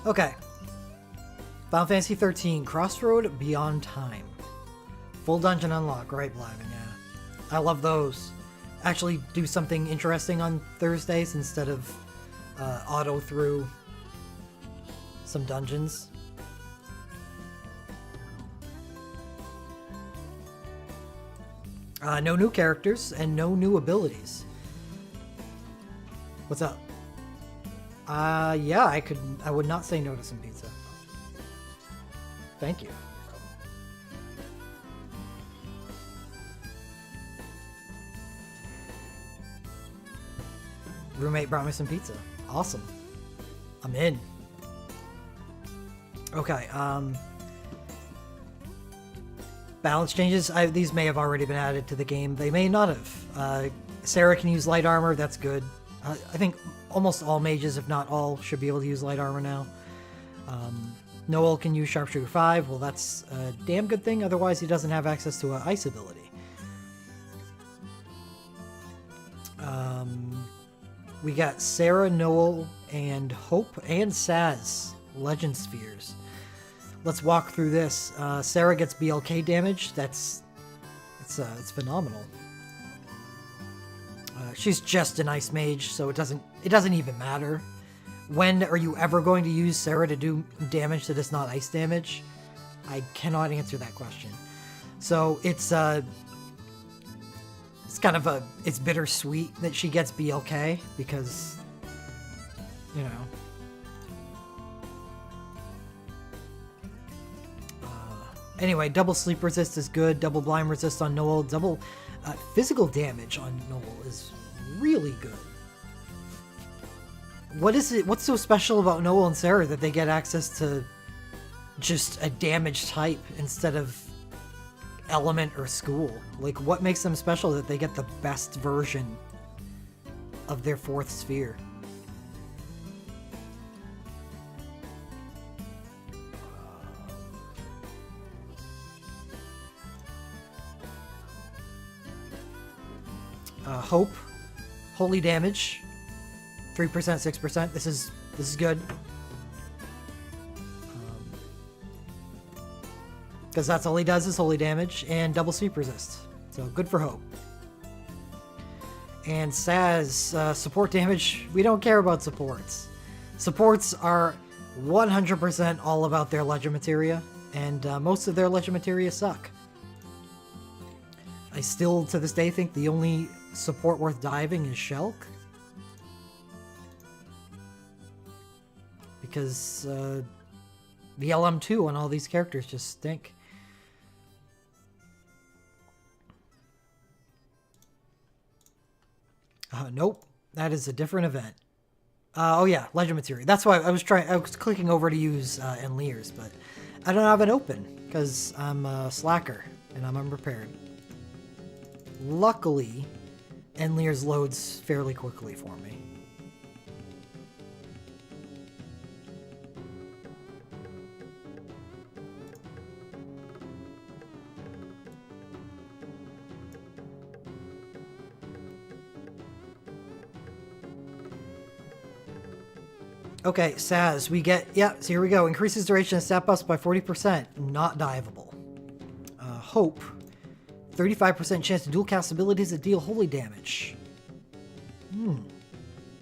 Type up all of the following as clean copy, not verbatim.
Okay. Final Fantasy XIII, Crossroad Beyond Time. Full dungeon unlock, right, Blyven, yeah. I love those. Actually do something interesting on Thursdays instead of auto through some dungeons. No new characters and no new abilities. What's up? Yeah, I would not say no to some pizza. Thank you. Roommate brought me some pizza. Awesome. I'm in. Okay, balance changes. These may have already been added to the game. They may not have. Sarah can use light armor. That's good. I think almost all mages, if not all, should be able to use light armor now. Noel can use Sharpshooter 5. Well, that's a damn good thing. Otherwise, he doesn't have access to an ice ability. We got Sarah, Noel, and Hope, and Saz. Legend Spheres. Let's walk through this. Sarah gets BLK damage. It's phenomenal. She's just an ice mage, so it doesn't even matter. When are you ever going to use Sarah to do damage that is not ice damage? I cannot answer that question. So it's kind of it's bittersweet that she gets BLK because, you know. Anyway, double sleep resist is good. Double blind resist on Noel. Double physical damage on Noel is really good. What is it? What's so special about Noel and Sarah that they get access to just a damage type instead of element or school? Like, what makes them special that they get the best version of their fourth sphere? Hope, holy damage, 3%, 6%. This is good. Because that's all he does is holy damage and double sleep resist. So good for Hope. And Saz, support damage. We don't care about supports. Supports are 100% all about their legend materia, and most of their legend materia suck. I still, to this day, think the only support worth diving is Shulk. Because the LM2 on all these characters just stink. Nope. That is a different event. Oh yeah, legend materia. That's why I was clicking over to use Enleer's, but I don't have it open because I'm a slacker and I'm unprepared. Luckily, Enleer's loads fairly quickly for me. Okay, Saz, we get, yeah, so here we go. Increases duration of stat buffs by 40%. Not diveable. Hope. 35% chance to dual cast abilities that deal holy damage.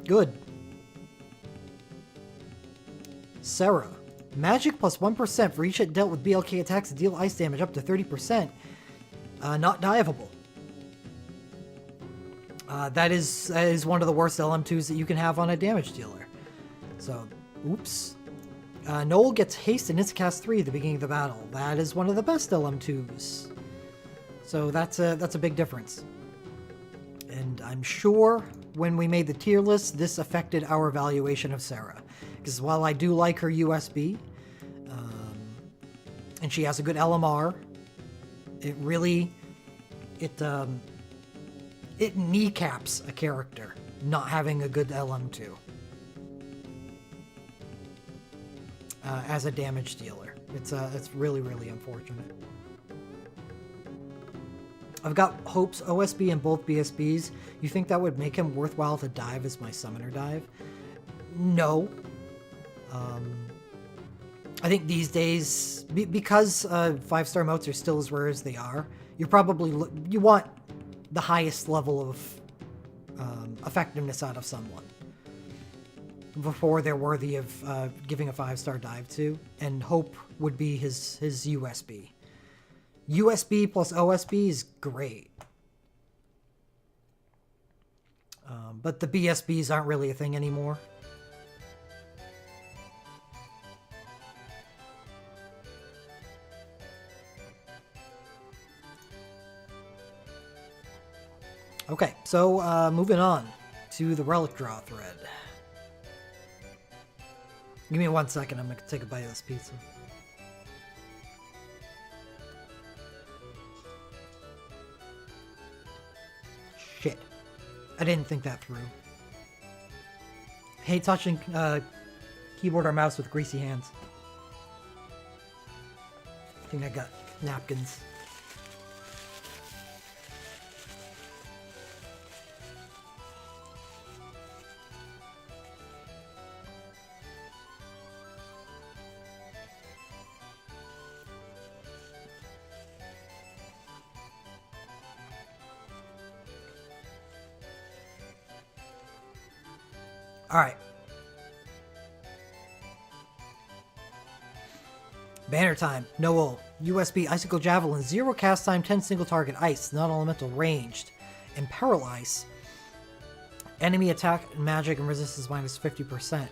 Good. Sarah. Magic plus 1% for each hit dealt with BLK attacks that deal ice damage up to 30%. Not diveable. That is one of the worst LM2s that you can have on a damage dealer. So, oops. Noel gets haste and Instacast 3 at the beginning of the battle. That is one of the best LM2s. So that's a big difference. And I'm sure when we made the tier list, this affected our evaluation of Sarah. Because while I do like her USB, and she has a good LMR, it really, it kneecaps a character not having a good LM2. As a damage dealer. It's really, really unfortunate. I've got Hope's OSB and both BSBs. You think that would make him worthwhile to dive as my summoner dive? No. I think these days, because 5-star motes are still as rare as they are, you're probably you want the highest level of effectiveness out of someone before they're worthy of giving a 5-star dive to, and Hope would be his USB. USB plus OSB is great. But the BSBs aren't really a thing anymore. Okay, so moving on to the relic draw thread. Give me 1 second, I'm gonna take a bite of this pizza. Shit. I didn't think that through. Hate touching keyboard or mouse with greasy hands. I think I got napkins. Alright. Banner time. Noel. USB Icicle Javelin. 0 cast time, 10 single target ice. Non-elemental ranged. Imperil Ice. Enemy attack, magic, and resistance minus 50%.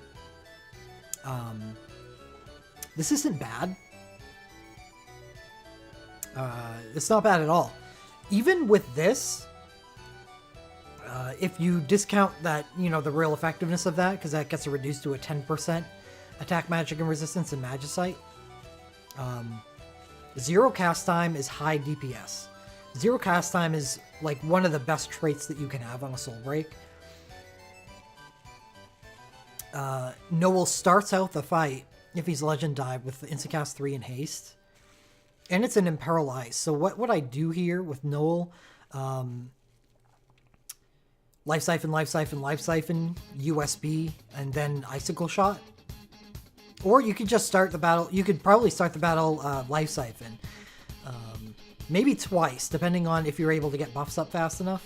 This isn't bad. It's not bad at all. Even with this, if you discount that, you know, the real effectiveness of that, because that gets it reduced to a 10% attack, magic, and resistance in Magicite. 0 cast time is high DPS. 0 cast time is like one of the best traits that you can have on a Soul Break. Noel starts out the fight, if he's Legend Dive, with the Instacast 3 and Haste. And it's an Imperil Ice. So what I do here with Noel, Life Siphon, Life Siphon, Life Siphon, USB, and then Icicle Shot. Or you could just start the battle. You could probably start the battle Life Siphon. Maybe twice, depending on if you're able to get buffs up fast enough.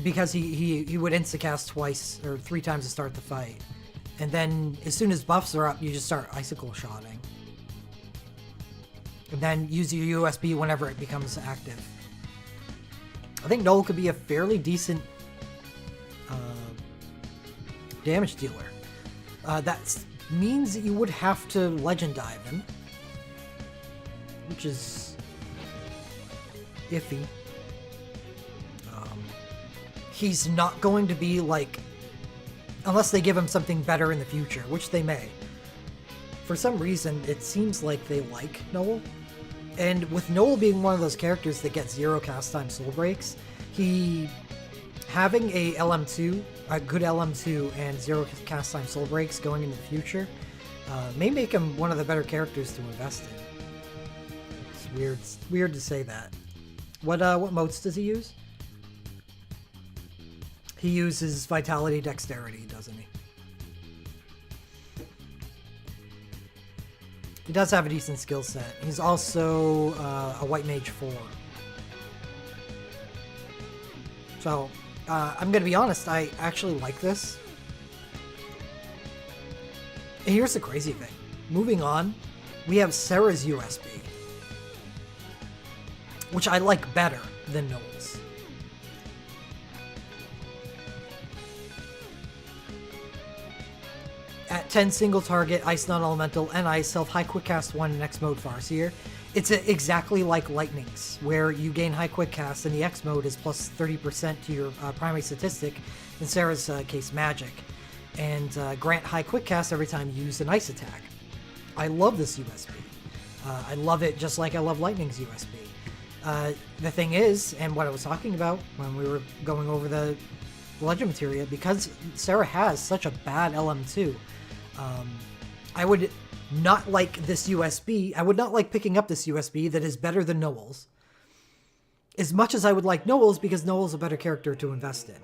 Because he would instacast twice or 3 times to start the fight. And then as soon as buffs are up, you just start Icicle Shotting. And then use your USB whenever it becomes active. I think Noel could be a fairly decent damage dealer. That means that you would have to Legend Dive him, which is iffy. He's not going to be like, unless they give him something better in the future, which they may. For some reason, it seems like they like Noel. And with Noel being one of those characters that gets 0 cast time soul breaks, having a LM2, a good LM2 and 0 cast time soul breaks going into the future, may make him one of the better characters to invest in. It's weird to say that. What motes does he use? He uses Vitality, Dexterity, doesn't he? He does have a decent skill set. He's also a White Mage 4. So, I'm going to be honest, I actually like this. And here's the crazy thing. Moving on, we have Sarah's USB, which I like better than Noel's. At 10 single target, Ice Non-Elemental, and Ice Self, High Quick Cast 1 in X mode Farseer. It's exactly like Lightning's, where you gain High Quick Cast, and the X mode is plus 30% to your primary statistic, in Sarah's case, Magic, and grant High Quick Cast every time you use an Ice attack. I love this USB. I love it just like I love Lightning's USB. The thing is, and what I was talking about when we were going over the Legend materia, because Sarah has such a bad LM2, I would not like this USB. I would not like picking up this USB that is better than Noel's, as much as I would like Noel's, because Noel's a better character to invest in.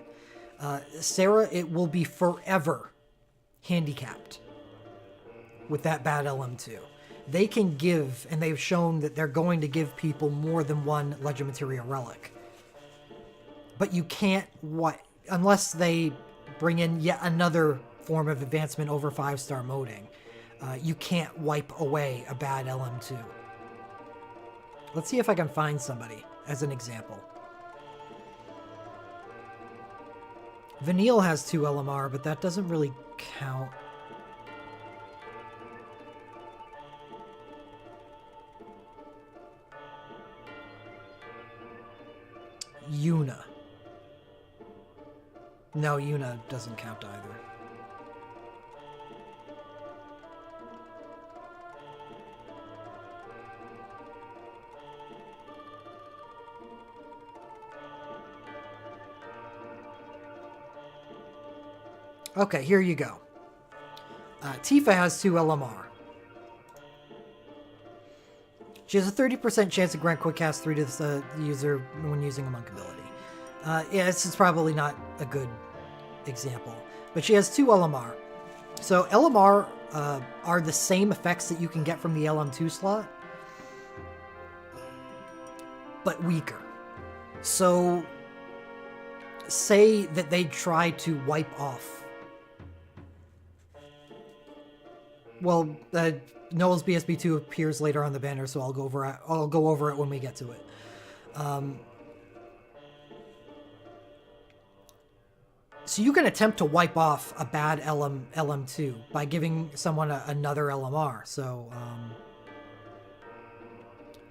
Sarah, it will be forever handicapped with that bad LM2. They can give, and they've shown that they're going to give people more than one Legend Materia relic. But you can't, unless they bring in yet another form of advancement over 5-star moding, you can't wipe away a bad LM2. Let's see if I can find somebody as an example. Vanille has 2 LMR, but that doesn't really count. Yuna. No, Yuna doesn't count either. Okay, here you go. Tifa has 2 LMR. She has a 30% chance to grant Quick Cast 3 to the user when using a monk ability. Yeah, this is probably not a good example, but she has 2 LMR. So LMR are the same effects that you can get from the LM2 slot, but weaker. So say that they try to wipe off. Well, Noel's BSB2 appears later on the banner, so I'll go over it when we get to it. So you can attempt to wipe off a bad LM2 by giving someone another LMR. So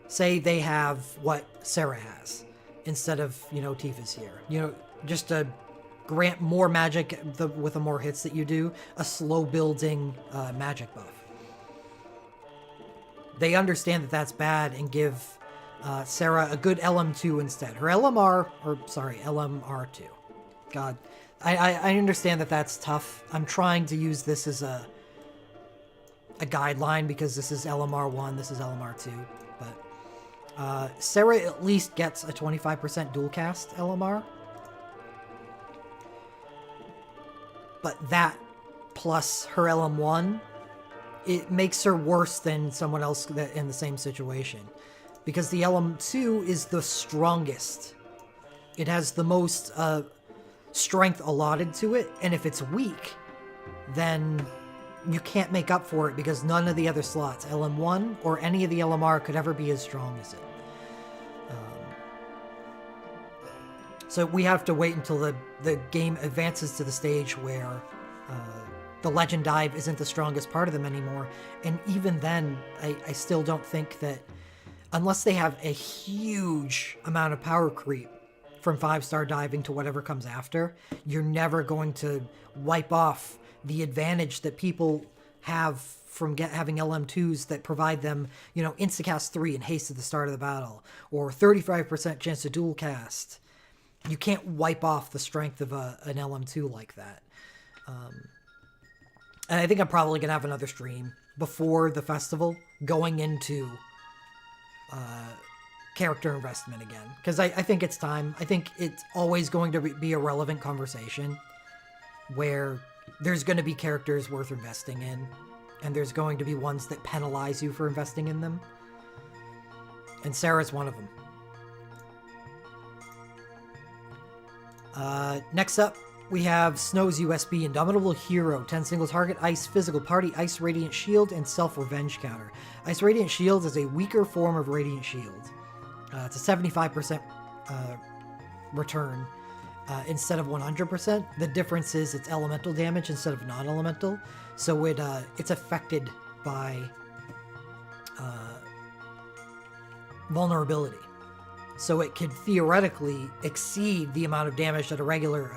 say they have what Sarah has instead of, Tifa's here. Just to grant more magic with the more hits that you do, a slow building magic buff. They understand that that's bad and give Sarah a good LM2 instead. Her LMR2. God, I understand that that's tough. I'm trying to use this as a guideline because this is LMR1, this is LMR2. But Sarah at least gets a 25% dual cast LMR. But that plus her LM1, it makes her worse than someone else in the same situation. Because the LM2 is the strongest. It has the most strength allotted to it, and if it's weak, then you can't make up for it because none of the other slots, LM1 or any of the LMR, could ever be as strong as it. So we have to wait until the game advances to the stage where the Legend Dive isn't the strongest part of them anymore. And even then, I still don't think that, unless they have a huge amount of power creep from 5-star diving to whatever comes after, you're never going to wipe off the advantage that people have from having LM2s that provide them, Instacast 3 and haste at the start of the battle, or 35% chance to dual cast. You can't wipe off the strength of an LM2 like that. And I think I'm probably going to have another stream before the festival going into character investment again. Because I think it's time. I think it's always going to be a relevant conversation where there's going to be characters worth investing in. And there's going to be ones that penalize you for investing in them. And Sarah's one of them. Next up, we have Snow's USB, Indomitable Hero, 10 single target, Ice Physical Party, Ice Radiant Shield, and Self-Revenge counter. Ice Radiant Shield is a weaker form of Radiant Shield. It's a 75% return instead of 100%. The difference is it's elemental damage instead of non-elemental, so it's affected by vulnerability. So it could theoretically exceed the amount of damage that a regular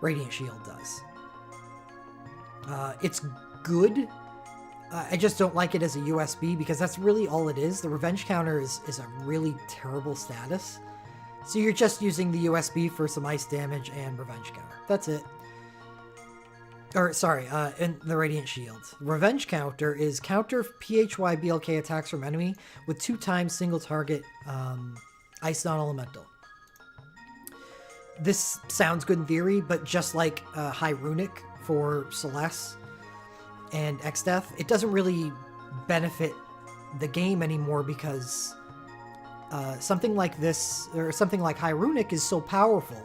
Radiant Shield does. It's good. I just don't like it as a USB because that's really all it is. The Revenge counter is a really terrible status. So you're just using the USB for some ice damage and Revenge counter. That's it. Or, sorry, and the Radiant Shield. Revenge counter is counter PHY BLK attacks from enemy with 2 times single target Ice non-elemental. this sounds good in theory, but just like High Runic for Celeste and X-Death, it doesn't really benefit the game anymore because something like this, or something like High Runic, is so powerful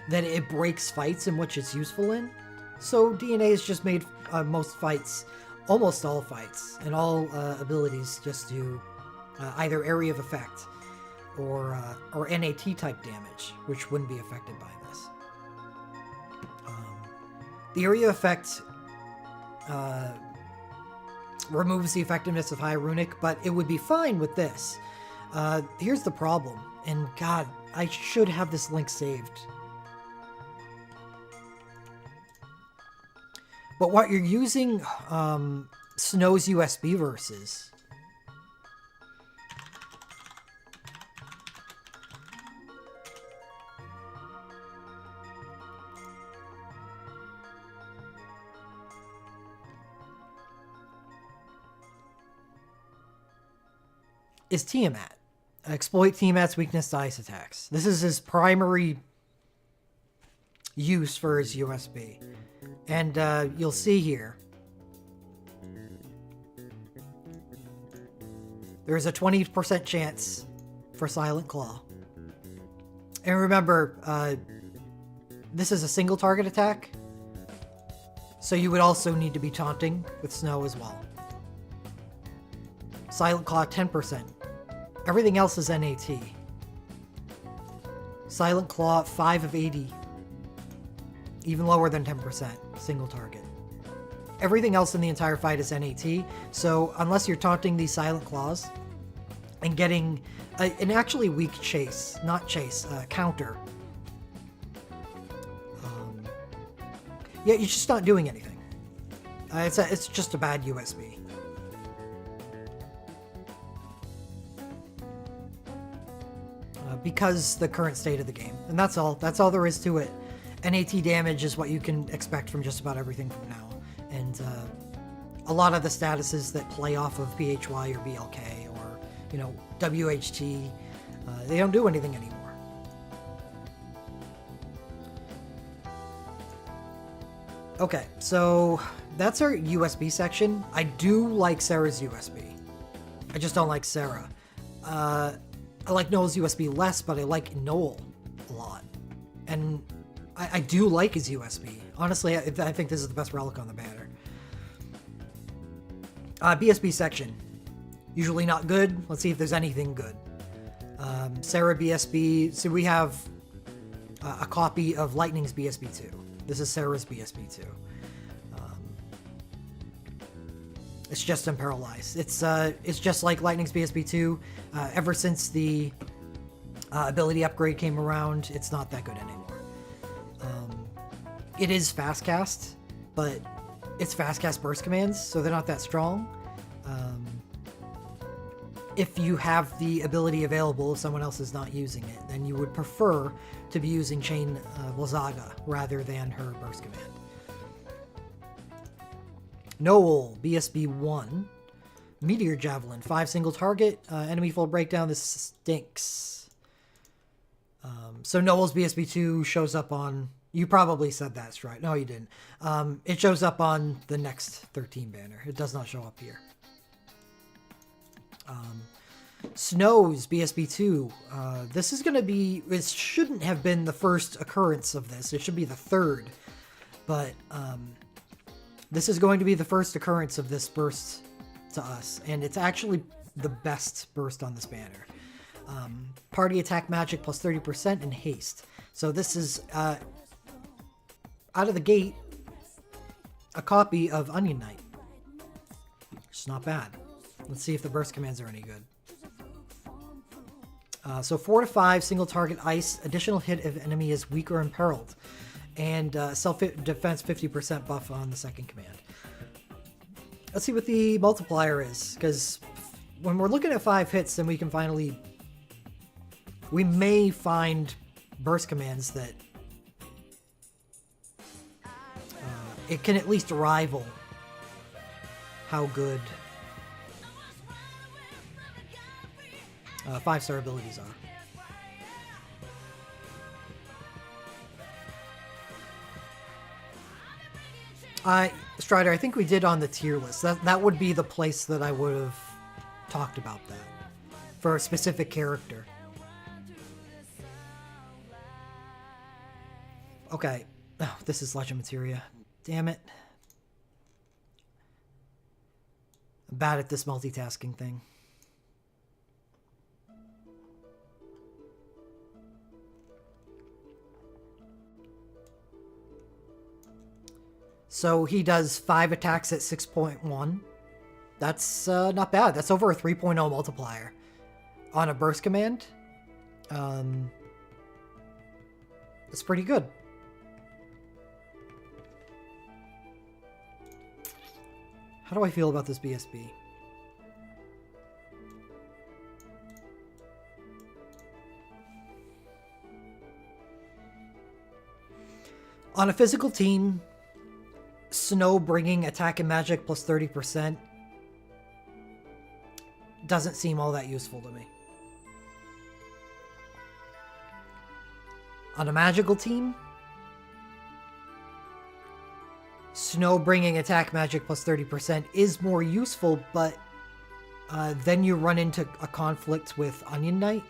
that it breaks fights in which it's useful in. So DNA has just made most fights, almost all fights, and all abilities just do either area of effect or NAT type damage, which wouldn't be affected by this. The area effect removes the effectiveness of High Runic, but it would be fine with this. Here's the problem, and God, I should have this link saved. But what you're using Snow's USB versus is Tiamat. Exploit Tiamat's weakness to ice attacks. This is his primary use for his USB. And you'll see here, there's a 20% chance for Silent Claw. And remember, this is a single target attack, so you would also need to be taunting with Snow as well. Silent Claw 10%. Everything else is NAT. Silent Claw 5 of 80. Even lower than 10%, single target. Everything else in the entire fight is NAT, so unless you're taunting these Silent Claws and getting an actually weak chase, not chase, counter, yeah, you're just not doing anything. It's just a bad USB. Because the current state of the game, and that's all there is to it. NAT damage is what you can expect from just about everything from now, and a lot of the statuses that play off of PHY or BLK or, you know, WHT, they don't do anything anymore. Okay, so that's our USB section. I do like Sarah's USB. I just don't like Sarah. I like Noel's USB less, but I like Noel a lot. And I do like his USB. Honestly, I think this is the best relic on the banner. BSB section. Usually not good. Let's see if there's anything good. Sarah BSB. So we have a copy of Lightning's BSB2. This is Sarah's BSB2. It's just unparalyzed. It's just like Lightning's BSB2. Ever since the ability upgrade came around, it's not that good anymore. It is fast cast, but it's fast cast burst commands, so they're not that strong. If you have the ability available, if someone else is not using it, then you would prefer to be using Chain Lazaga rather than her burst command. Noel, BSB1. Meteor Javelin, 5 single target, enemy full breakdown. This stinks. So Noel's BSB2 shows up on... You probably said that's right. No, you didn't. It shows up on the next 13 banner. It does not show up here. Snow's BSB2. This is going to be... It shouldn't have been the first occurrence of this. It should be the third. But this is going to be the first occurrence of this burst to us. And it's actually the best burst on this banner. Party attack magic plus 30% and haste. So this is... out of the gate, a copy of Onion Knight. It's not bad. Let's see if the burst commands are any good. So 4 to 5, single target ice, additional hit if enemy is weak or imperiled, and self-defense 50% buff on the second command. Let's see what the multiplier is, because when we're looking at 5 hits, then we can finally... We may find burst commands that it can at least rival how good 5-star abilities are. Strider, I think we did on the tier list. That would be the place that I would have talked about that for a specific character. Okay. Oh, this is Legend Materia. Damn it. I'm bad at this multitasking thing. So he does 5 attacks at 6.1. That's not bad. That's over a 3.0 multiplier on a burst command. That's pretty good. How do I feel about this BSB? On a physical team, Snow bringing attack and magic plus 30% doesn't seem all that useful to me. On a magical team, Snow bringing attack magic plus 30% is more useful, but then you run into a conflict with Onion Knight,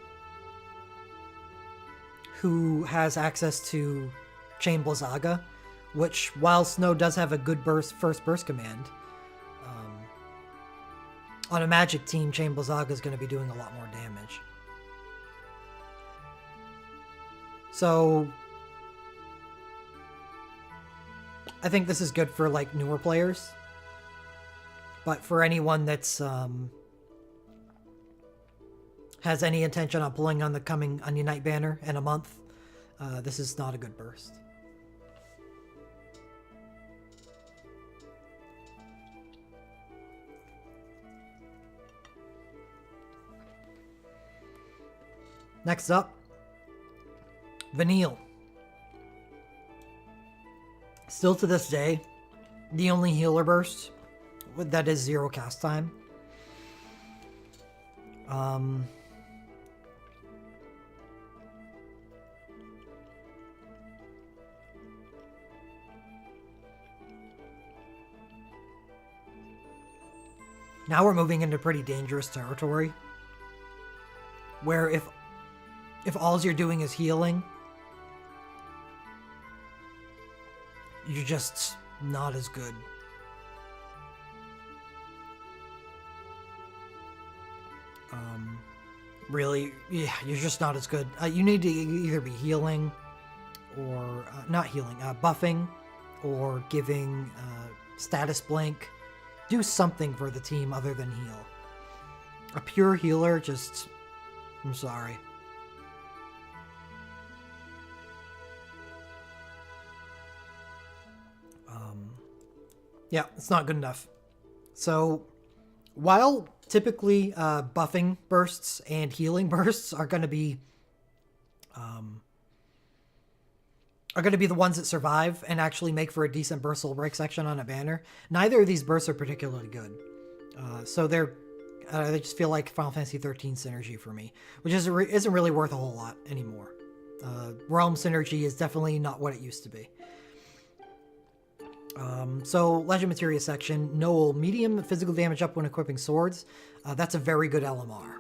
who has access to Chain Blizzaga, which, while Snow does have a good first burst command, on a magic team, Chain Blizzaga is going to be doing a lot more damage. So I think this is good for like newer players, but for anyone that's has any intention on pulling on the coming Onion Knight banner in a month, this is not a good burst. Next up, Vanille. Still to this day, the only healer burst that is 0 cast time. Now we're moving into pretty dangerous territory, where if all you're doing is healing, you're just not as good. Really, yeah, you're just not as good. You need to either be healing or not healing, buffing, or giving status blank. Do something for the team other than heal. A pure healer, just, I'm sorry. Yeah, it's not good enough. So, while typically buffing bursts and healing bursts are going to be the ones that survive and actually make for a decent burst soul break section on a banner, neither of these bursts are particularly good. So they just feel like Final Fantasy XIII synergy for me, which isn't really worth a whole lot anymore. Realm synergy is definitely not what it used to be. So Legend Materia section, Noel, medium physical damage up when equipping swords. That's a very good LMR.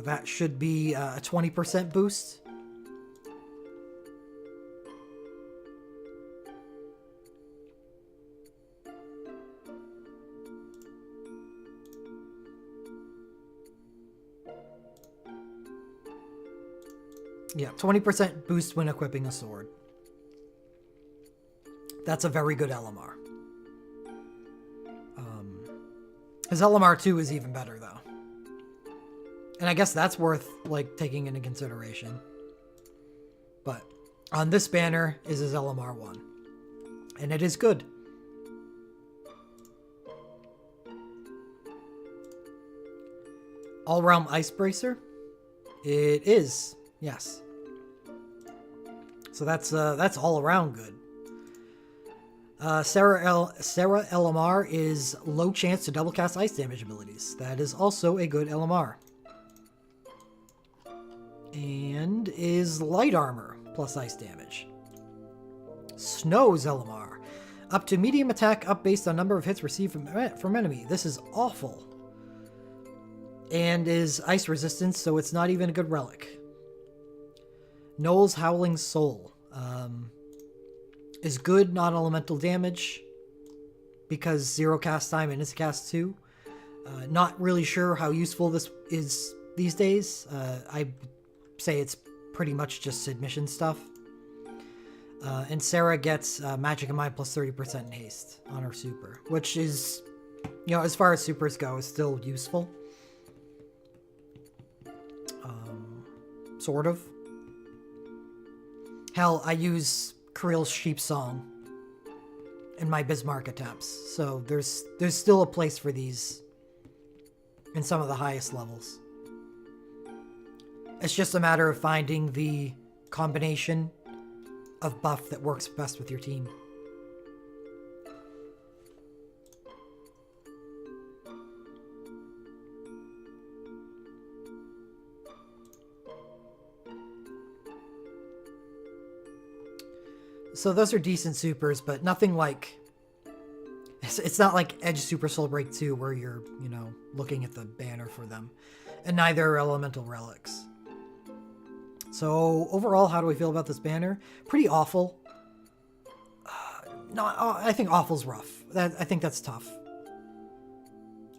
That should be a 20% boost. Yeah, 20% boost when equipping a sword. That's a very good LMR. His LMR 2 is even better, though. And I guess that's worth, like, taking into consideration. But on this banner is his LMR 1. And it is good. All-Realm Ice Bracer? It is, yes. So that's all around good. Sarah LMR is low chance to double cast ice damage abilities. That is also a good LMR. And is light armor plus ice damage. Snow's LMR. Up to medium attack, up based on number of hits received from enemy. This is awful. And is ice resistant, so it's not even a good relic. Noel's Howling Soul. Is good non-elemental damage because 0 cast time and it's cast 2. Not really sure how useful this is these days. I say it's pretty much just submission stuff. And Sarah gets Magic and Mind plus 30% in haste on her super, which is, you know, as far as supers go, is still useful. Sort of. Hell, I use Kriel's Sheep Song in my Bismarck attempts, so there's still a place for these in some of the highest levels. It's just a matter of finding the combination of buff that works best with your team. So those are decent supers, but nothing like... It's not like Edge Super Soul Break 2 where you're, you know, looking at the banner for them. And neither are Elemental Relics. So overall, how do we feel about this banner? Pretty awful. I think awful's rough. I think that's tough.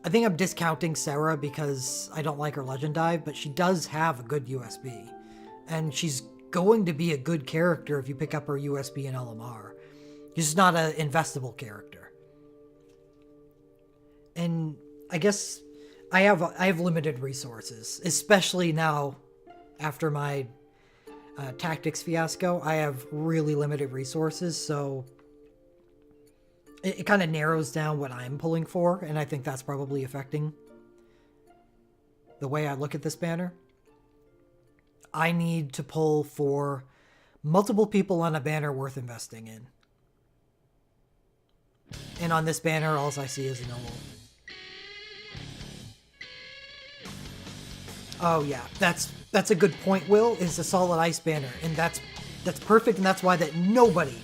I think I'm discounting Sarah because I don't like her Legend Dive, but she does have a good USB. And she's going to be a good character if you pick up her USB and LMR. She's just not an investable character. And I guess I have limited resources, especially now after my tactics fiasco. I have really limited resources, so it kind of narrows down what I'm pulling for, and I think that's probably affecting the way I look at this banner. I need to pull for multiple people on a banner worth investing in. And on this banner, all I see is a Noel. Oh yeah, that's a good point, Will, is a solid ice banner. And that's perfect, and that's why that nobody,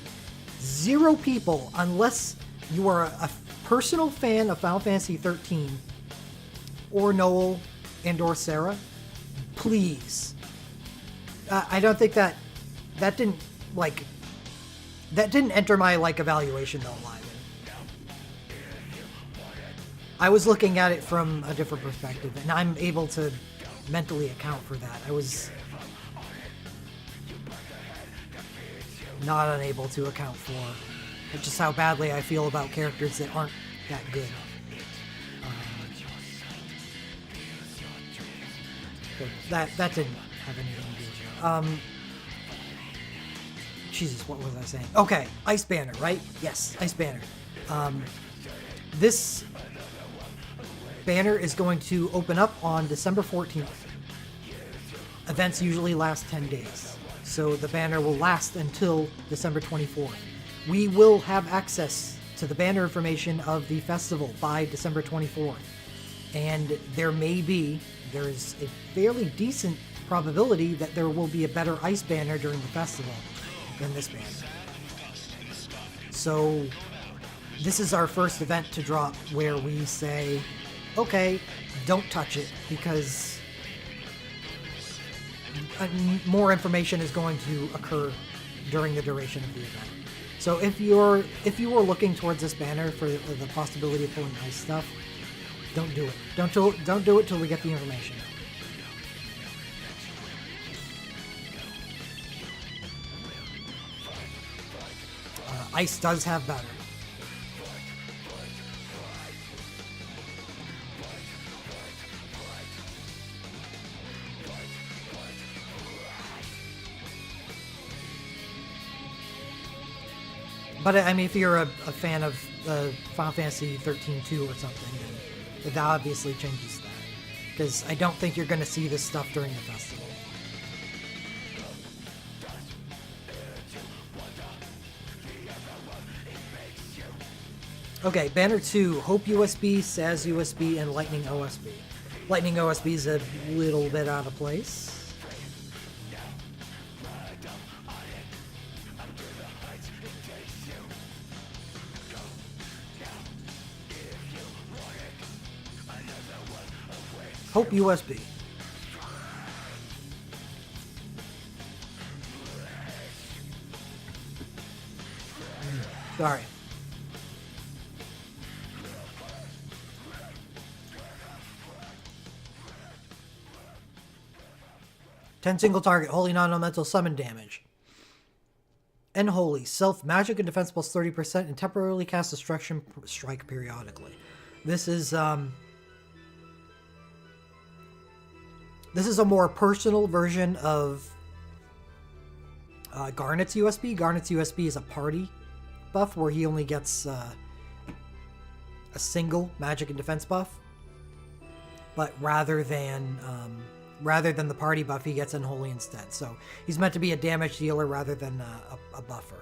0 people, unless you are a personal fan of Final Fantasy XIII or Noel and or Sarah, please. I don't think that didn't enter my evaluation though, Lyman. I was looking at it from a different perspective, and I'm able to mentally account for that. I was not unable to account for just how badly I feel about characters that aren't that good. That didn't have anything to do with it. Jesus, what was I saying? Okay, Ice Banner, right? Yes, Ice Banner. This banner is going to open up on December 14th. Events usually last 10 days, so the banner will last until December 24th. We will have access to the banner information of the festival by December 24th, and there is a fairly decent probability that there will be a better ice banner during the festival than this banner. So this is our first event to drop where we say, okay, don't touch it, because more information is going to occur during the duration of the event. So if you are looking towards this banner for the possibility of pulling ice stuff, don't do it. Don't do it till we get the information. Ice does have better. But I mean, if you're a fan of Final Fantasy XIII 2 or something, then that obviously changes that. Because I don't think you're going to see this stuff during the festival. Okay, Banner 2, Hope USB, Saz USB, and Lightning OSB. Lightning OSB is a little bit out of place. Hope USB. Sorry. Ten single target, holy non-elemental summon damage. And holy, self magic and defense plus 30% and temporarily cast destruction strike periodically. This is a more personal version of Garnet's USB. Garnet's USB is a party buff where he only gets a single magic and defense buff. But rather than the party buff, he gets Unholy instead. So he's meant to be a damage dealer rather than a buffer.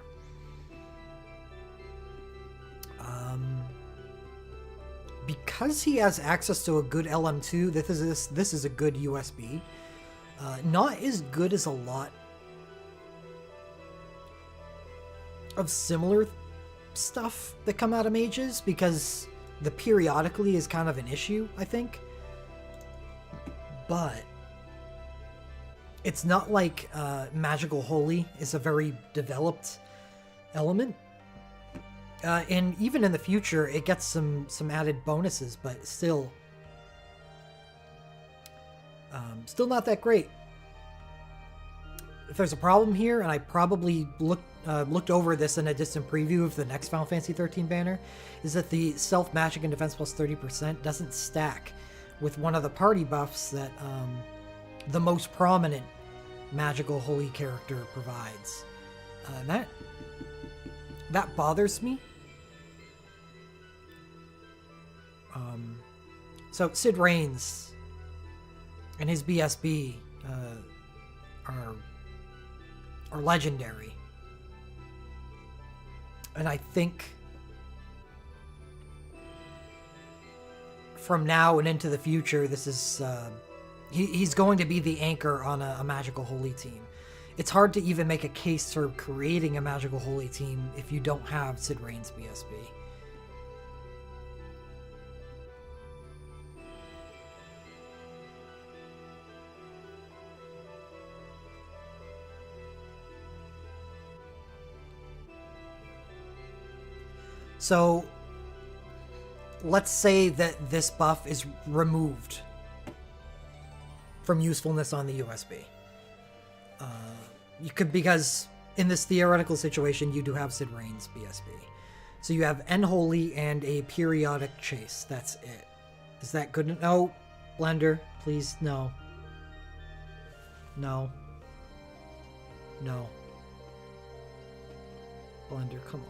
Because he has access to a good LM2, this is a good USB. Not as good as a lot of similar stuff that come out of mages, because the periodically is kind of an issue, I think. But it's not like Magical Holy is a very developed element. And even in the future, it gets some added bonuses, but still not that great. If there's a problem here, and I probably looked over this in a distant preview of the next Final Fantasy XIII banner, is that the self magic and defense plus 30% doesn't stack with one of the party buffs that the most prominent Magical Holy character provides. That bothers me. So Sid Reigns and his BSB are legendary, and I think from now and into the future, this is he's going to be the anchor on a Magical Holy team. It's hard to even make a case for creating a Magical Holy team if you don't have Sid Reigns BSB. So let's say that this buff is removed from usefulness on the USB. You could, because in this theoretical situation, you do have Sid Reigns BSB. So you have Unholy and a periodic chase. That's it. Is that good? No, Blender, please, no. No. No. Blender, come on.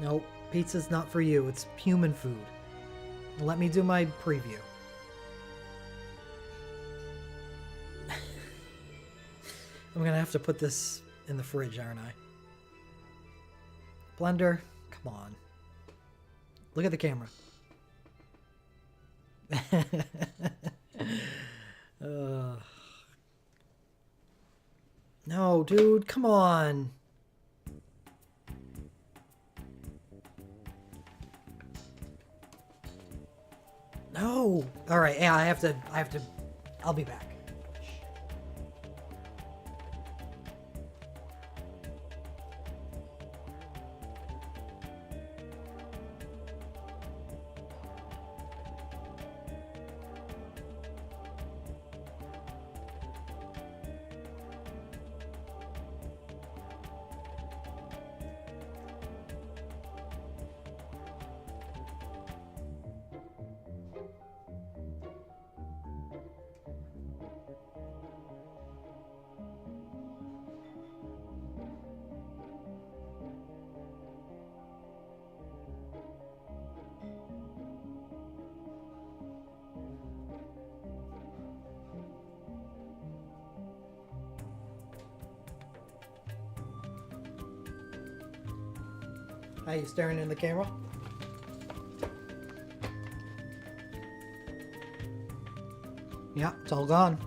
Nope, pizza's not for you. It's human food. Let me do my preview. I'm gonna have to put this in the fridge, aren't I? Blender, come on. Look at the camera. No, dude, come on. No. All right. Yeah, I have to. I'll be back. Are you staring in the camera? Yeah, it's all gone.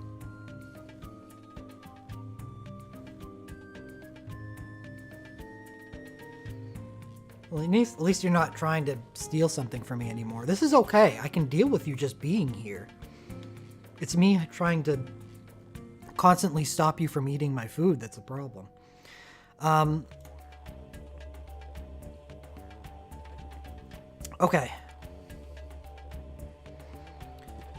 Well, at least you're not trying to steal something from me anymore. This is okay. I can deal with you just being here. It's me trying to constantly stop you from eating my food that's a problem. Okay.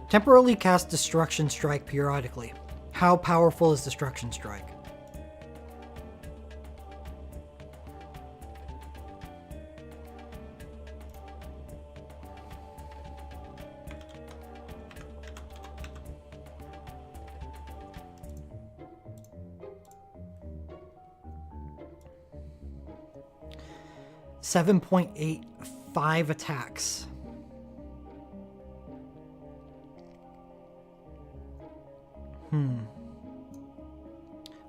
Temporarily cast Destruction Strike periodically. How powerful is Destruction Strike? $7.85 attacks.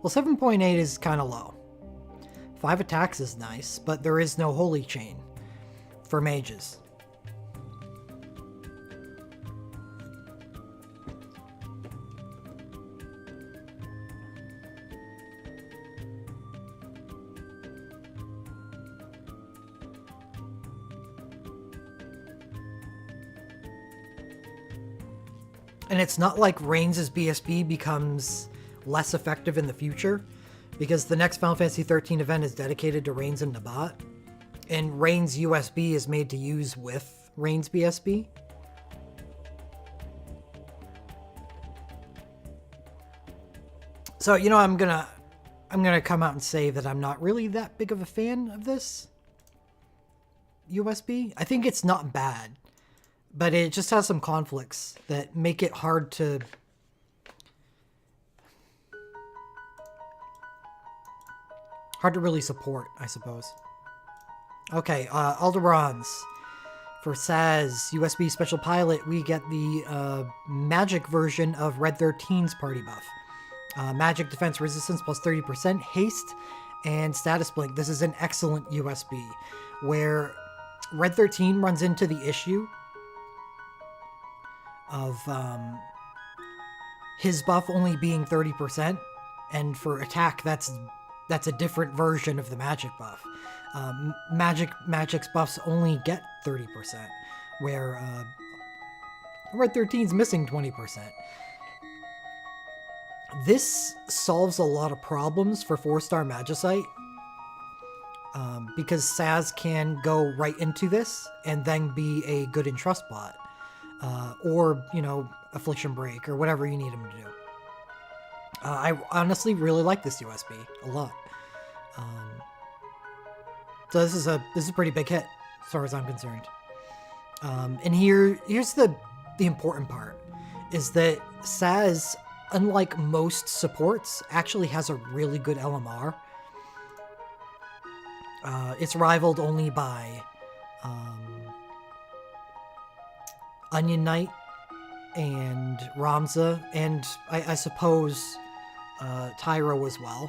Well, 7.8 is kind of low. 5 attacks is nice, but there is no Holy Chain for mages. And it's not like Reigns' BSB becomes less effective in the future, because the next Final Fantasy XIII event is dedicated to Reigns and Nabat, and Reigns' USB is made to use with Reigns' BSB. So, you know, I'm gonna come out and say that I'm not really that big of a fan of this USB. I think it's not bad, but it just has some conflicts that make it hard to really support, I suppose. Okay, Alderons. For Saz, USB Special Pilot, we get the magic version of Red 13's party buff. Magic defense resistance plus 30%, haste, and status blink. This is an excellent USB, where Red 13 runs into the issue of his buff only being 30%, and for attack, that's a different version of the magic buff. Magic's buffs only get 30%, where Red 13's missing 20%. This solves a lot of problems for 4-star Magicite, because Saz can go right into this and then be a good Entrust bot, or, you know, Affliction Break, or whatever you need him to do. I honestly really like this USB a lot. So this is a pretty big hit, as far as I'm concerned. And here's the important part, is that Saz, unlike most supports, actually has a really good LMR. It's rivaled only by Onion Knight and Ramza, and I suppose Tyro as well.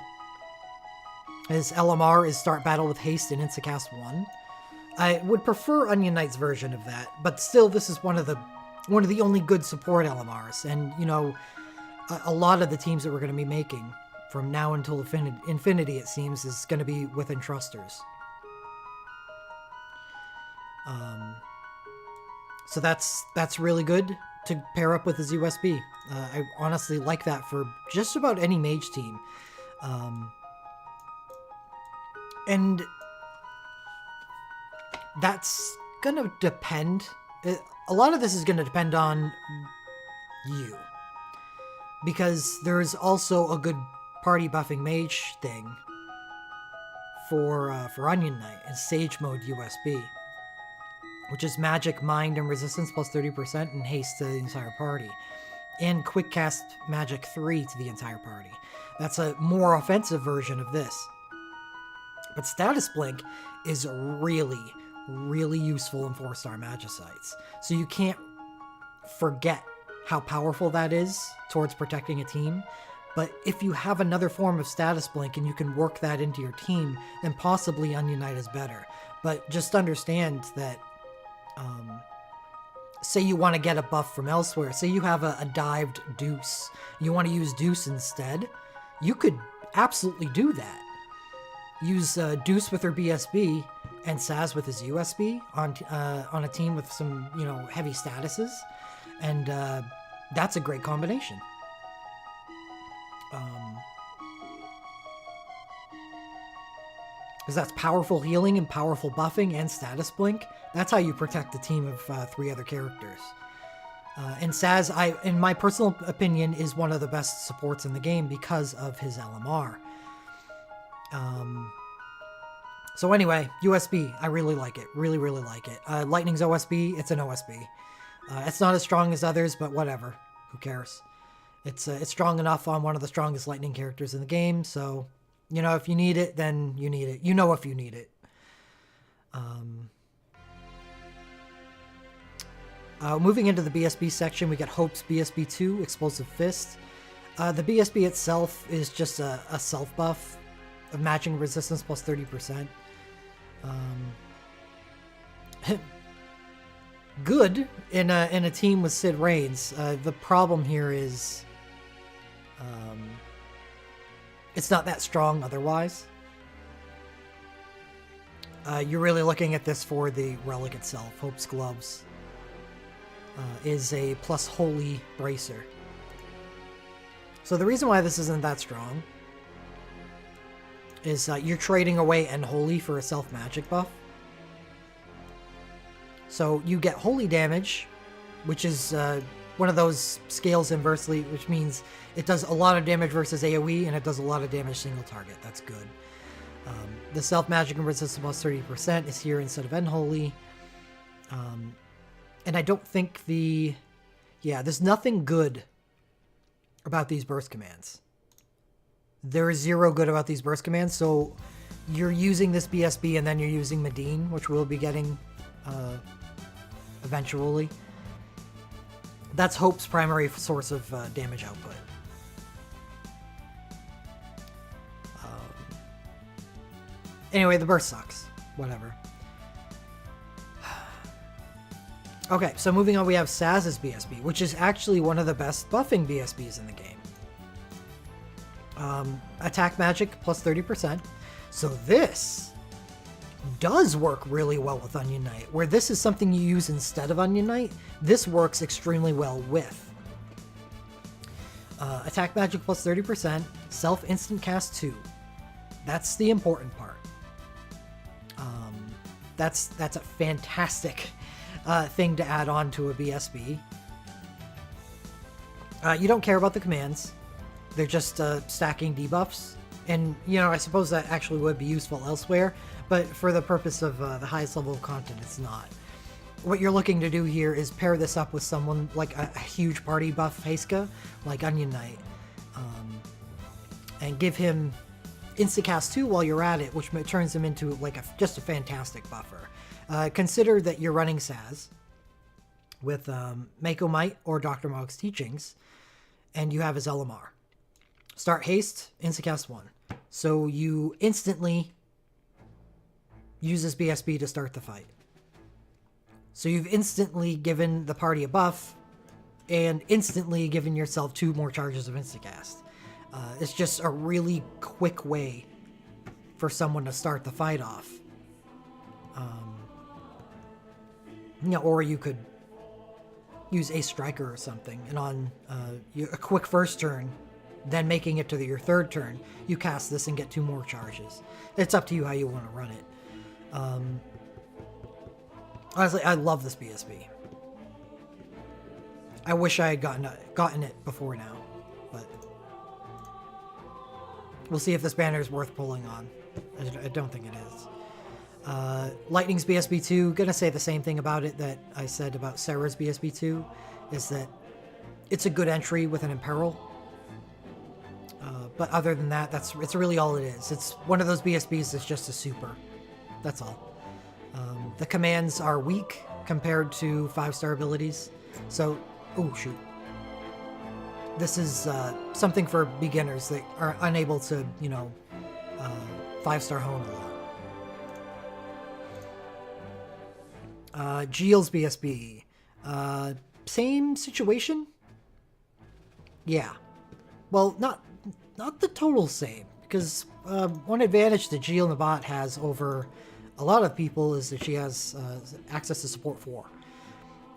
His LMR is start battle with haste and instacast 1. I would prefer Onion Knight's version of that, but still, this is one of the only good support LMRs, and you know, a lot of the teams that we're going to be making from now until infinity, it seems, is going to be with Entrusters. So that's really good to pair up with his USB. I honestly like that for just about any mage team. And that's gonna depend. A lot of this is gonna depend on you, because there's also a good party buffing mage thing for Onion Knight and Sage Mode USB, which is magic, mind, and resistance plus 30% and haste to the entire party, and quick cast magic 3 to the entire party. That's a more offensive version of this. But status blink is really, really useful in 4-star Magicites. So you can't forget how powerful that is towards protecting a team. But if you have another form of status blink and you can work that into your team, then possibly Onion Knight is better. But just understand that, say you want to get a buff from elsewhere, say you have a dived Deuce, you want to use Deuce instead, you could absolutely do that. Use Deuce with her BSB and Saz with his USB on a team with some, you know, heavy statuses, and that's a great combination. Because that's powerful healing and powerful buffing and status blink. That's how you protect a team of 3 other characters. And Saz, in my personal opinion, is one of the best supports in the game because of his LMR. So anyway, USB, I really like it. Really, really like it. Lightning's OSB, it's an OSB. It's not as strong as others, but whatever. Who cares? It's strong enough on one of the strongest Lightning characters in the game, so, you know, if you need it, then you need it. You know if you need it. Moving into the BSB section, we got Hope's BSB2, Explosive Fist. The BSB itself is just a self buff of matching resistance plus 30%. Good in a team with Sid Reigns. The problem here is it's not that strong otherwise. You're really looking at this for the relic itself. Hope's Gloves is a plus holy bracer. So the reason why this isn't that strong is you're trading away End Holy for a self magic buff. So you get holy damage, which is one of those scales inversely, which means it does a lot of damage versus AoE, and it does a lot of damage single target. That's good. The self magic and resistance plus 30% is here instead of End Holy. And I don't think there's nothing good about these burst commands. There is zero good about these burst commands, so you're using this BSB and then you're using Medine, which we'll be getting eventually. That's Hope's primary source of damage output. Anyway, the burst sucks. Whatever. Okay, so moving on, we have Saz's BSB, which is actually one of the best buffing BSBs in the game. Attack magic plus 30%. So this does work really well with Onion Knight. Where this is something you use instead of Onion Knight, this works extremely well with. Attack magic plus 30%, self instant cast 2. That's the important part. That's a fantastic thing to add on to a BSB. You don't care about the commands. They're just stacking debuffs. And, you know, I suppose that actually would be useful elsewhere, but for the purpose of the highest level of content, it's not. What you're looking to do here is pair this up with someone like a huge party buff Heiska, like Onion Knight, and give him Instacast 2 while you're at it, which turns him into like just a fantastic buffer. Consider that you're running Saz with Mako Might or Dr. Mog's Teachings, and you have his LMR. Start Haste, Instacast 1. So you instantly use this BSB to start the fight. So you've instantly given the party a buff, and instantly given yourself 2 more charges of Instacast. It's just a really quick way for someone to start the fight off. You know, or you could use a striker or something, and on a quick first turn, then making it to your third turn, you cast this and get 2 more charges. It's up to you how you want to run it. Honestly, I love this BSB. I wish I had gotten it before now, but we'll see if this banner is worth pulling on. I don't think it is. Lightning's BSB2, gonna say the same thing about it that I said about Sarah's BSB2, is that it's a good entry with an Imperil. But other than that, it's really all it is. It's one of those BSBs that's just a super. That's all. The commands are weak compared to 5-star abilities. So, oh shoot. This is something for beginners that are unable to, you know, 5-star hone a lot. Geel's BSB. Same situation? Yeah. Well, not the total same, because one advantage that Geel Nabat has over a lot of people is that she has access to support 4.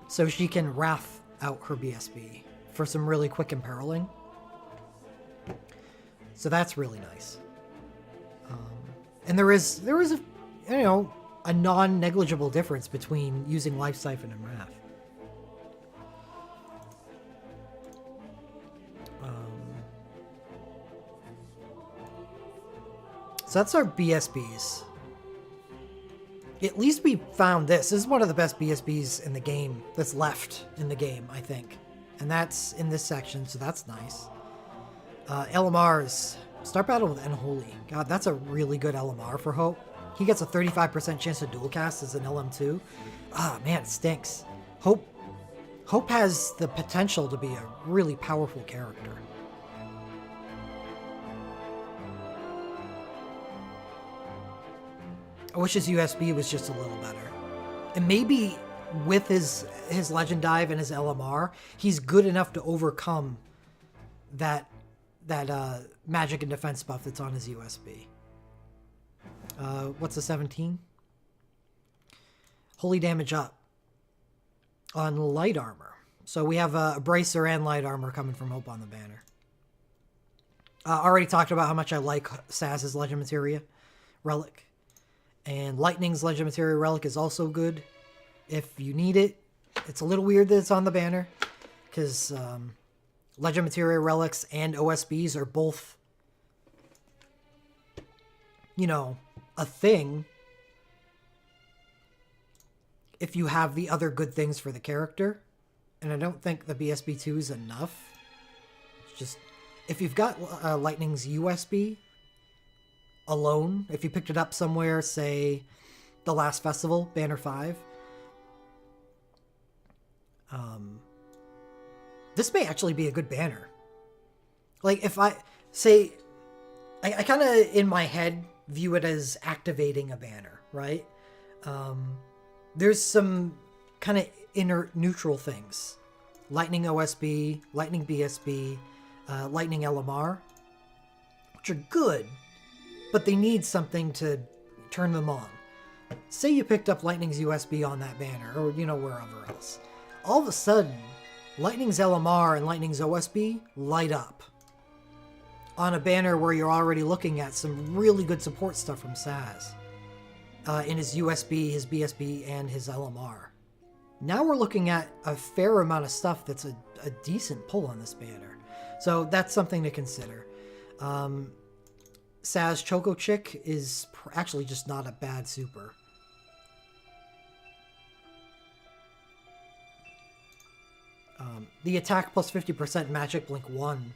So she can Wrath out her BSB for some really quick imperiling. So that's really nice. And there is a, you know, a non-negligible difference between using Life Siphon and Wrath. So that's our BSBs. At least we found this. This is one of the best BSBs in the game that's left in the game, I think. And that's in this section, so that's nice. LMRs. Start battle with Unholy. God, that's a really good LMR for Hope. He gets a 35% chance to dual cast as an LM2. Ah, man, it stinks. Hope has the potential to be a really powerful character. I wish his USB was just a little better. And maybe with his Legend Dive and his LMR, he's good enough to overcome that magic and defense buff that's on his USB. What's the 17? Holy damage up on light armor. So we have a bracer and light armor coming from Hope on the banner. Already talked about how much I like Saz's Legend Materia Relic. And Lightning's Legend Materia Relic is also good if you need it. It's a little weird that it's on the banner because Legend Materia Relics and OSBs are both, you know, a thing if you have the other good things for the character. And I don't think the BSB2 is enough. It's just, if you've got Lightning's USB alone, if you picked it up somewhere, say the last festival, Banner 5, this may actually be a good banner. Like, if I say, I kind of in my head view it as activating a banner, right? There's some kind of inner neutral things. Lightning OSB, Lightning BSB, Lightning LMR, which are good, but they need something to turn them on. Say you picked up Lightning's USB on that banner, or, you know, wherever else. All of a sudden, Lightning's LMR and Lightning's OSB light up on a banner where you're already looking at some really good support stuff from Saz. In his USB, his BSB, and his LMR. Now we're looking at a fair amount of stuff that's a decent pull on this banner. So that's something to consider. Saz Choco Chick is actually just not a bad super. The attack plus 50% Magic Blink 1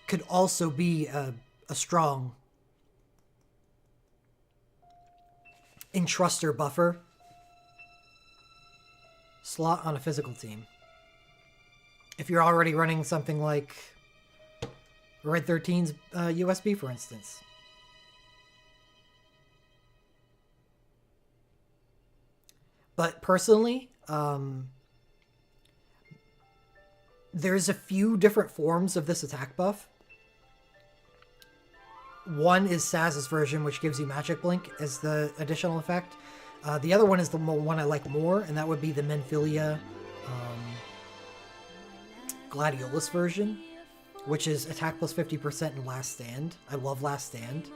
could also be a strong Entruster buffer slot on a physical team. If you're already running something like Red 13's USB, for instance. But personally, there's a few different forms of this attack buff. One is Saz's version, which gives you Magic Blink as the additional effect. The other one is the one I like more, and that would be the Menphilia Gladiolus version, which is attack plus 50% in Last Stand. I love Last Stand.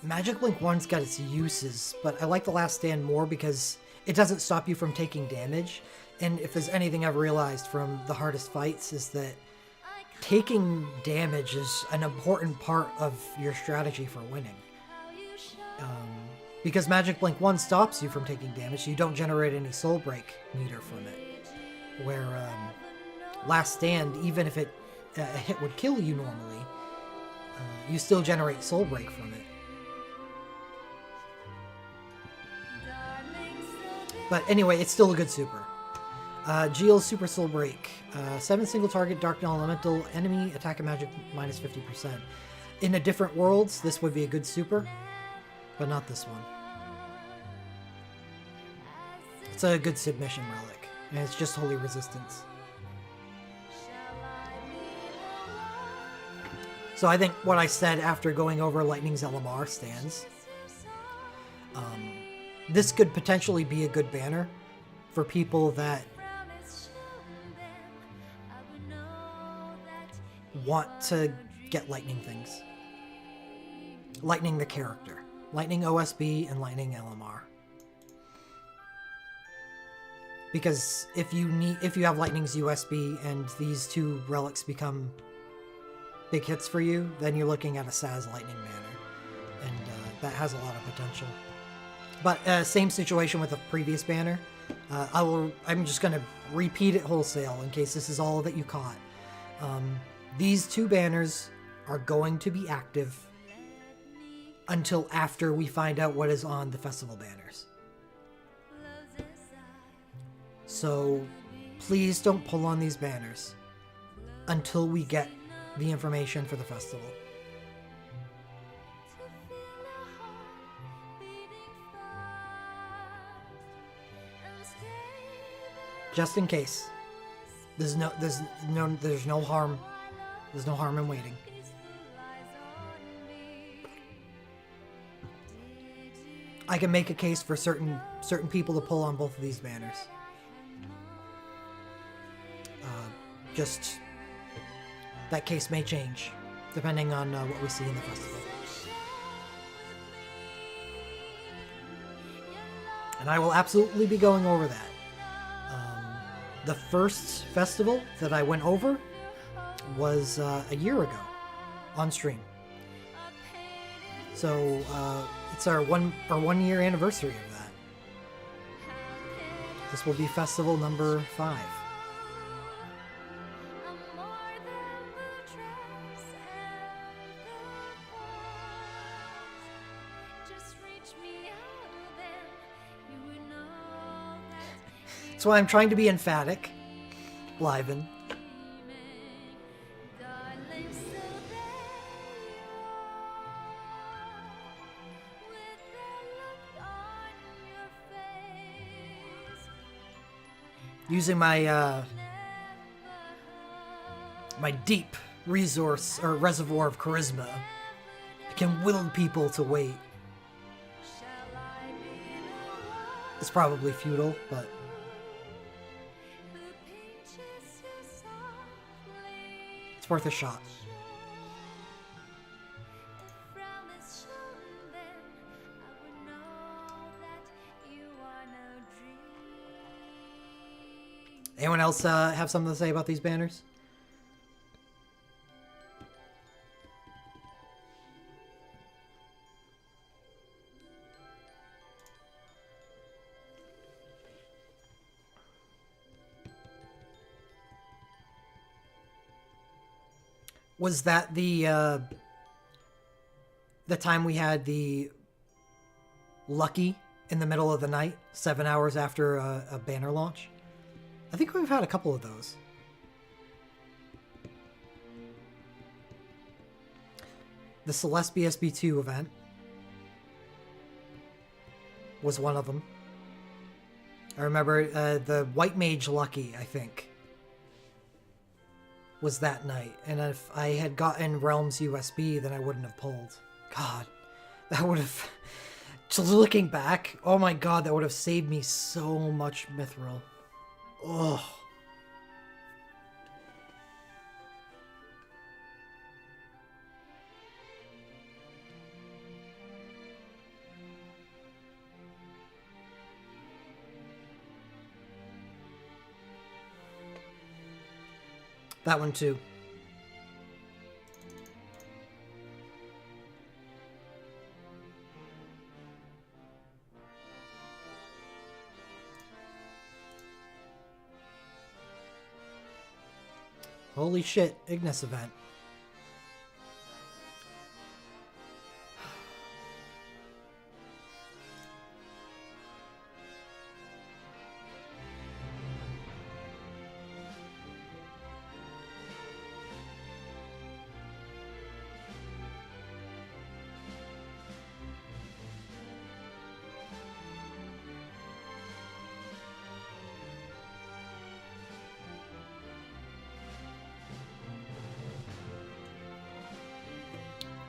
Magic Blink 1's got its uses, but I like the Last Stand more because it doesn't stop you from taking damage. And if there's anything I've realized from the hardest fights is that taking damage is an important part of your strategy for winning. Because Magic Blink 1 stops you from taking damage, so you don't generate any Soul Break meter from it. Where Last Stand, even if a hit would kill you normally, you still generate Soul Break from it. But anyway, it's still a good super. Geel's Super Soul Break. 7 single target Dark Elemental enemy attack and magic minus 50%. In a different worlds, this would be a good super, but not this one. It's a good submission relic, and it's just Holy Resistance. So I think what I said after going over Lightning's LMR stands. This could potentially be a good banner for people that want to get Lightning things. Lightning the character. Lightning OSB and Lightning LMR. Because if you have Lightning's USB and these two relics become big hits for you, then you're looking at a Saz Lightning banner. And that has a lot of potential. But same situation with the previous banner. I'm just going to repeat it wholesale in case this is all that you caught. These two banners are going to be active until after we find out what is on the festival banners. So please don't pull on these banners until we get the information for the festival. Just in case. There's no harm. There's no harm in waiting. I can make a case for certain people to pull on both of these banners. Just that case may change depending on what we see in the festival. And I will absolutely be going over that. The first festival that I went over was a year ago on stream. So it's our one year anniversary of that. This will be festival number 5. That's why I'm trying to be emphatic. Liven. Using my my deep resource or reservoir of charisma, I can will people to wait. It's probably futile, but it's worth a shot. Anyone else have something to say about these banners? Was that the time we had the Lucky in the middle of the night, 7 hours after a banner launch? I think we've had a couple of those. The Celeste BSB2 event was one of them. I remember the White Mage Lucky, I think, was that night. And if I had gotten Realms USB, then I wouldn't have pulled. God, that would have... Just looking back, oh my god, that would have saved me so much mithril. Oh. That one too. Holy shit, Ignis event.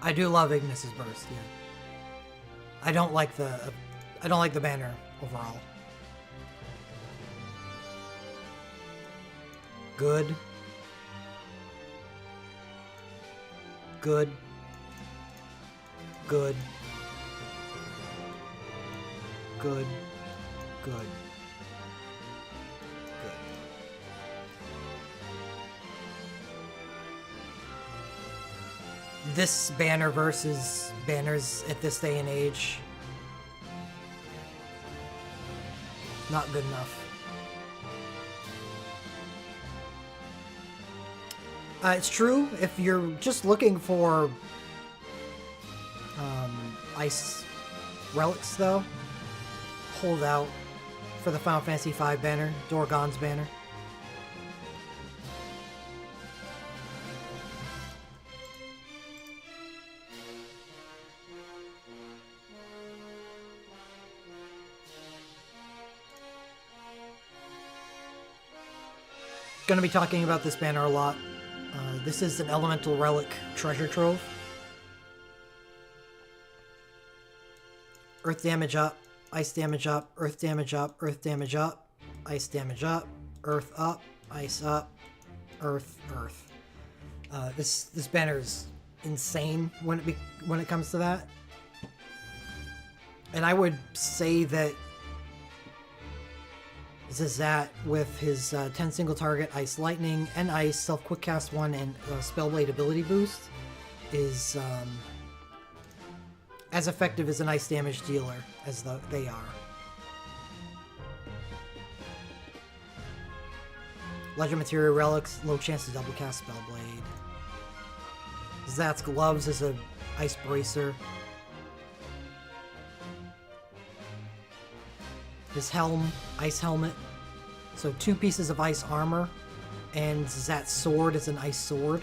I do love Ignis's burst. Yeah. I don't like the banner overall. Good. Good. Good. Good. Good. Good. This banner versus banners at this day and age, not good enough. It's true, if you're just looking for ice relics, though, hold out for the Final Fantasy V banner, Dorgon's banner. Gonna be talking about this banner a lot. This is an elemental relic treasure trove. Earth damage up, ice damage up, earth damage up, earth damage up, ice damage up, earth up, ice up, earth, earth. This banner is insane when it comes to that. And I would say that Zazat with his 10 single target Ice Lightning and Ice Self Quick Cast 1 and Spellblade ability boost is as effective as an ice damage dealer as they are. Legend Material Relics, low chance to double cast Spellblade. Zazat's gloves is a ice bracer. His helm, ice helmet. So 2 pieces of ice armor, and Zazat's sword is an ice sword.